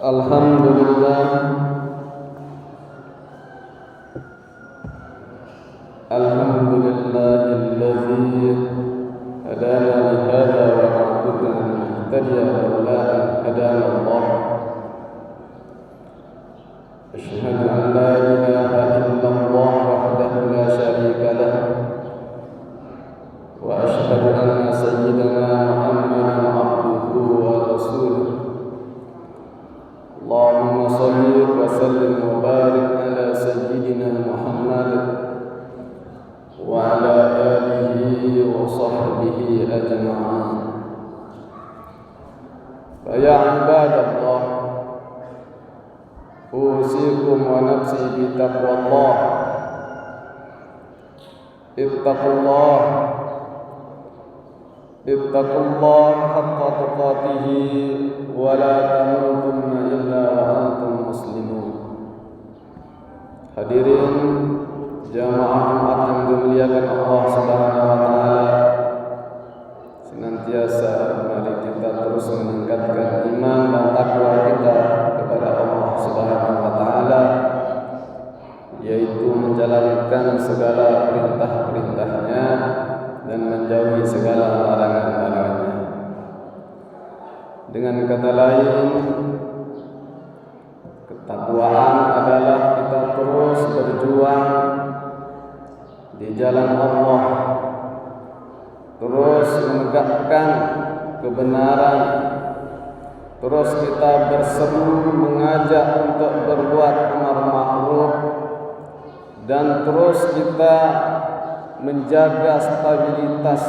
Alhamdulillah, alhamdulillahilladzi hadana li hadza wa ma kunna linahtadiya laula an hadana Allah. Asyhadu an la ilaha illallah wahdahu la syarika lah wa asyhadu anna sayyidana Muhammadan abduhu wa rasuluh. Allahumma shalli wa sallim wa barik ala sayyidina Muhammad wa ala alihi wa sahbihi ajma'in. Fa ya ibadallah, usikum wa nafsi bi taqwallah. Ittaqullah haqqa tuqatih wa la tamutunna illa wa antum muslimun. Hadirin jamaah Jumat yang dimuliakan Allah Subhanahu wa taala, senantiasa mari kita terus meningkatkan iman dan takwa kita kepada Allah Subhanahu wa taala, yaitu menjalankan segala perintah-perintahnya dan menjauhi segala larangan-larangannya. Dengan kata lain, ketakwaan adalah kita terus berjuang di jalan Allah, terus menegakkan kebenaran, terus kita berseru mengajak untuk berbuat amar ma'ruf, dan terus kita menjaga stabilitas,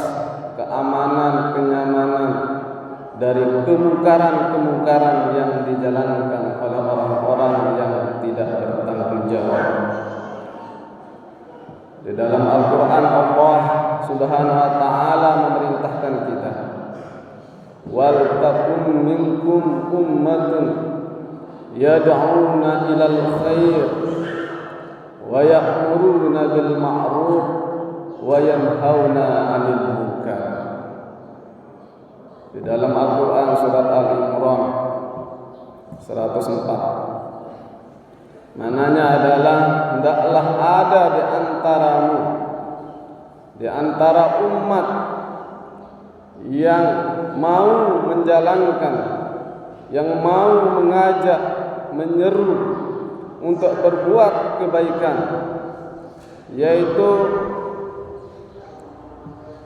keamanan, kenyamanan dari kemungkaran-kemungkaran yang dijalankan oleh orang-orang yang tidak bertanggung jawab. Di dalam Al-Quran Allah Subhanahu wa ta'ala memerintahkan kita, wal takum minkum ummatun yad'una ilal khair wa ya'muruna bil ma'ruf wa yanhauna 'anil munkar. Di dalam Al-Quran surat Al-Imran 104, mananya adalah hendaklah ada di antaramu, di antara umat yang mau menjalankan, yang mau mengajak, menyeru untuk berbuat kebaikan, yaitu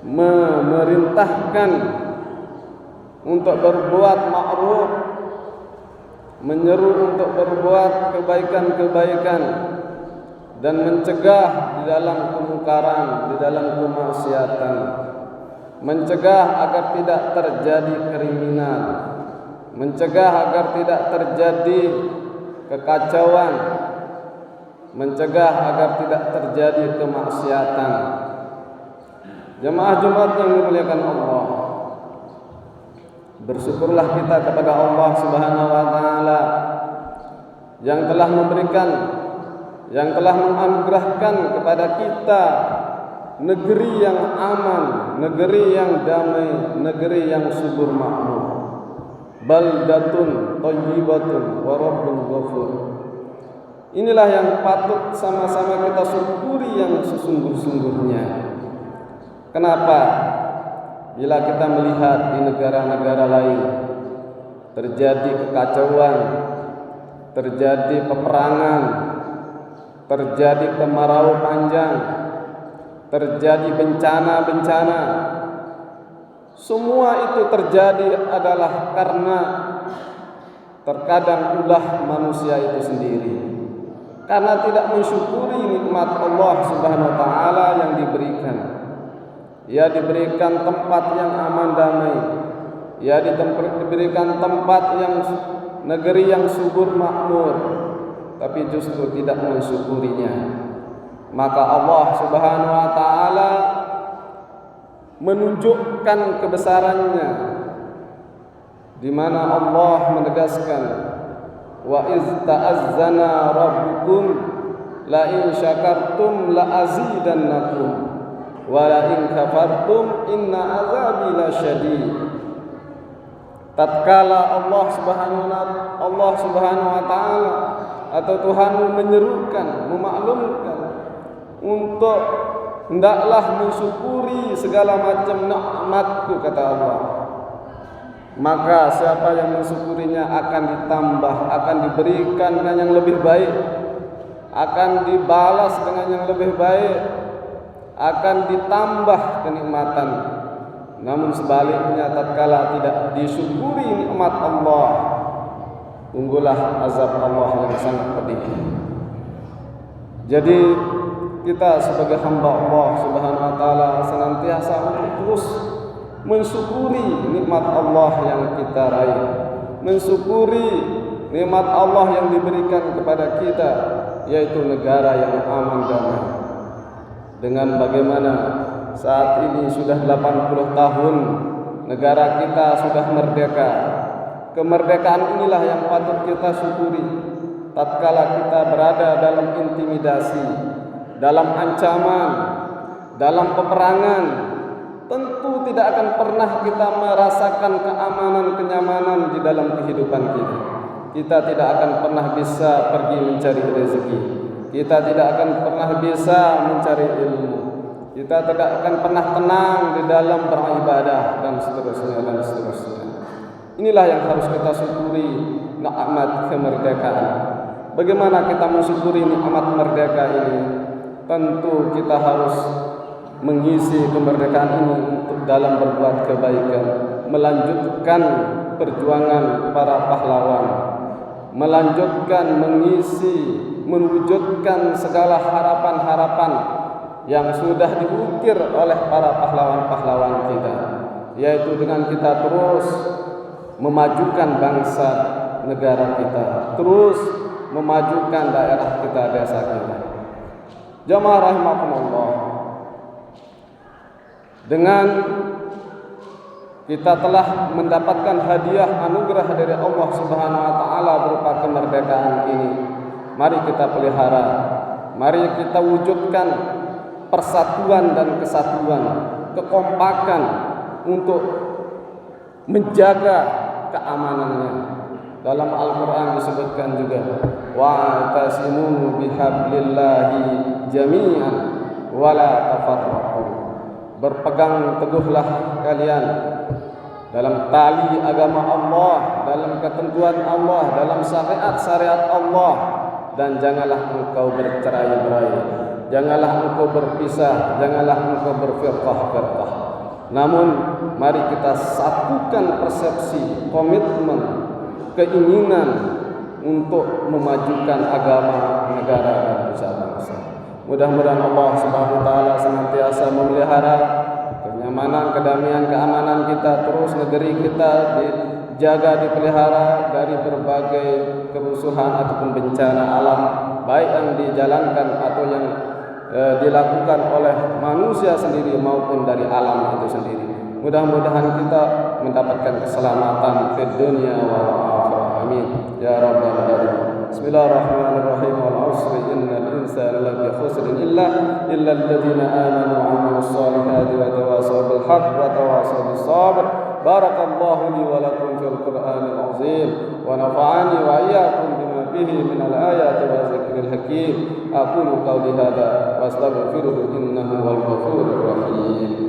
memerintahkan untuk berbuat ma'ruf, menyeru untuk berbuat kebaikan-kebaikan, dan mencegah di dalam kemungkaran, di dalam kemaksiatan, mencegah agar tidak terjadi kriminal, mencegah agar tidak terjadi kekacauan, mencegah agar tidak terjadi kemaksiatan. Jemaah Jumat yang dimuliakan Allah, bersyukurlah kita kepada Allah Subhanahu wa taala yang telah memberikan, yang telah menganugerahkan kepada kita negeri yang aman, negeri yang damai, negeri yang subur makmur. Baldatun thayyibatun wa rabbun ghafur. Inilah yang patut sama-sama kita syukuri yang sesungguh-sungguhnya. Kenapa? Bila kita melihat di negara-negara lain terjadi kekacauan, terjadi peperangan, terjadi kemarau panjang, terjadi bencana-bencana, semua itu terjadi adalah karena terkadang ulah manusia itu sendiri, karena tidak mensyukuri nikmat Allah Subhanahu wa taala yang diberikan. Ya diberikan tempat yang aman damai, ya diberikan tempat yang negeri yang subur makmur, tapi justru tidak mensyukurinya. Maka Allah Subhanahu wa taala menunjukkan kebesarannya, di mana Allah menegaskan, wa iz ta'azzana rabbukum la in syakartum la azidannakum wa la in kafartum inna azabi lasyadid. tatkala Allah Subhanahu wa taala atau Tuhanmu menyerukan, memaklumkan untuk hendaklah mensyukuri segala macam nikmatku, kata Allah, maka siapa yang mensyukurinya akan ditambah, akan diberikan dengan yang lebih baik, akan dibalas dengan yang lebih baik, akan ditambah kenikmatan. Namun sebaliknya, tatkala tidak disyukuri nikmat Allah, tunggulah azab Allah yang sangat pedih. Jadi kita sebagai hamba Allah Subhanahu wa taala senantiasa untuk terus mensyukuri nikmat Allah yang kita raih, mensyukuri nikmat Allah yang diberikan kepada kita, yaitu negara yang aman damai. Dengan bagaimana saat ini sudah 80 tahun negara kita sudah merdeka. Kemerdekaan inilah yang patut kita syukuri. Tatkala kita berada dalam intimidasi, dalam ancaman, dalam peperangan, tentu tidak akan pernah kita merasakan keamanan, kenyamanan di dalam kehidupan kita. Kita tidak akan pernah bisa pergi mencari rezeki. Kita tidak akan pernah bisa mencari ilmu. Kita tidak akan pernah tenang di dalam beribadah dan seterusnya dan seterusnya. Inilah yang harus kita syukuri, nikmat kemerdekaan. Bagaimana kita mensyukuri nikmat merdeka ini? Tentu kita harus mengisi kemerdekaan ini untuk dalam berbuat kebaikan, melanjutkan perjuangan para pahlawan, melanjutkan, mengisi, mewujudkan segala harapan-harapan yang sudah diukir oleh para pahlawan-pahlawan kita, yaitu dengan kita terus memajukan bangsa negara kita, terus memajukan daerah kita, desa kita. Jamaah rahimakumullah, dengan kita telah mendapatkan hadiah anugerah dari Allah Subhanahu wa taala berupa kemerdekaan ini, mari kita pelihara, mari kita wujudkan persatuan dan kesatuan, kekompakan untuk menjaga keamanannya. Dalam Al-Quran disebutkan juga, wa'tasimu bihablillahi jami'an wala tafarraqu. Berpegang teguhlah kalian dalam tali agama Allah, dalam ketentuan Allah, dalam syariat-syariat Allah, dan janganlah engkau bercerai-berai, janganlah engkau berpisah, janganlah engkau berfirqah-firqah. Namun mari kita satukan persepsi, komitmen, keinginan untuk memajukan agama, negara dan bangsa. Mudah-mudahan Allah Subhanahu wa taala senantiasa memelihara kenyamanan, kedamaian, keamanan kita, terus negeri kita dijaga, dipelihara dari berbagai kerusuhan ataupun bencana alam, baik yang dijalankan atau yang dilakukan oleh manusia sendiri maupun dari alam itu sendiri. Mudah-mudahan kita mendapatkan keselamatan di dunia wal akhirah. Amin ya rabbal alamin. Bismillahirrahmanirrahim. Wal 'asri innal insana lafi khusrin illa alladziina aamanu wa 'amilus shalihati wa tawassaw bil haqqi wa tawassaw bis sabr. Barakallahu li wa lakum fil Qur'anil 'azim wa nafa'ani wa iyyakum bima fihi minal ayati wa dzikril hakim. Aqulu qawli hadza wa astaghfiruhu innahu wal ghafurur rahim.